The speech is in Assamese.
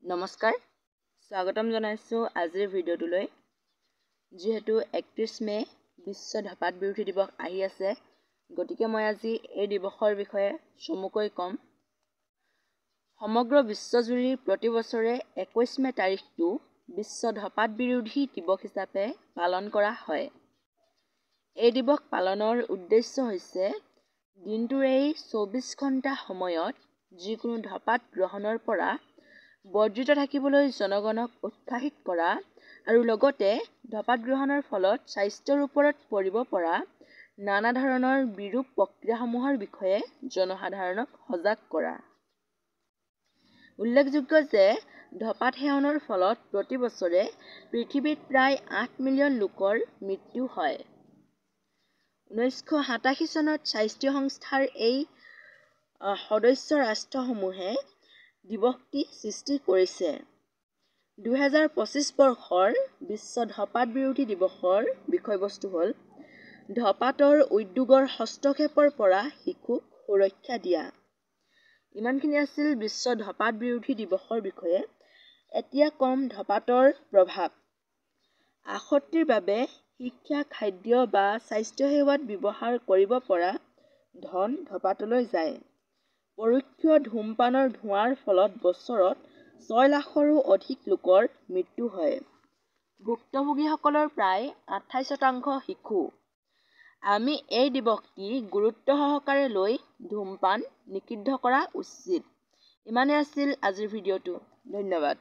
নমস্কাৰ স্বাগতম জনাইছো আজিৰ ভিডিঅ'টোলৈ যেহেতু 31 মে বিশ্ব ধঁপাত বিৰোধী দিৱস আহি আছে গতিকে মই আজি এই দিৱসৰ বিষয়ে চমুকৈ ক'ম সমগ্ৰ বিশ্বজুৰি প্ৰতি বছৰে 21 মে তাৰিখটো বিশ্ব ধঁপাত বিৰোধী দিৱস হিচাপে পালন কৰা হয় এই দিৱস পালনৰ উদ্দেশ্য হৈছে দিনটোৰ এই 24 ঘণ্টা সময়ত যিকোনো ধঁপাত গ্ৰহণৰ পৰা বৰ্জিত থাকিবলৈ জনগণক উৎসাহিত কৰা আৰু লগতে ধঁপাত গ্ৰহণৰ ফলত স্বাস্থ্যৰ ওপৰত পৰিব পৰা নানা ধৰণৰ বিৰূপ প্ৰক্ৰিয়াসমূহৰ বিষয়ে জনসাধাৰণক সজাগ কৰা। উল্লেখযোগ্য যে ধঁপাত সেৱনৰ ফলত প্ৰতি বছৰে পৃথিৱীত প্ৰায় 8 মিলিয়ন লোকৰ মৃত্যু হয়। 1987 চনত স্বাস্থ্য সংস্থাৰ এই সদস্য ৰাষ্ট্ৰসমূহে দিৱসটি সৃষ্টি কৰিছে। 2025 বৰ্ষৰ বিশ্ব ধঁপাত বিৰোধী দিৱসৰ বিষয়বস্তু হ'ল ধঁপাতৰ উদ্যোগৰ হস্তক্ষেপৰ পৰা শিশুক সুৰক্ষা দিয়া। ইমানখিনি আছিল বিশ্ব ধঁপাত বিৰোধী দিৱসৰ বিষয়ে। এতিয়া কম ধঁপাতৰ প্ৰভাৱ। আসক্তিৰ বাবে শিক্ষা, খাদ্য বা স্বাস্থ্য সেৱাত ব্যৱহাৰ কৰিব পৰা ধন ধঁপাতলৈ যায়। পৰোক্ষ ধূমপানৰ ধোঁৱাৰ ফলত বছৰত 6 লাখৰো অধিক লোকৰ মৃত্যু হয়। ভুক্তভোগীসকলৰ প্ৰায় 28% শিশু। আমি এই দিৱসটি গুৰুত্ব সহকাৰে লৈ ধূমপান নিষিদ্ধ কৰা উচিত। ইমানে আছিল আজিৰ ভিডিঅ'টো। ধন্যবাদ।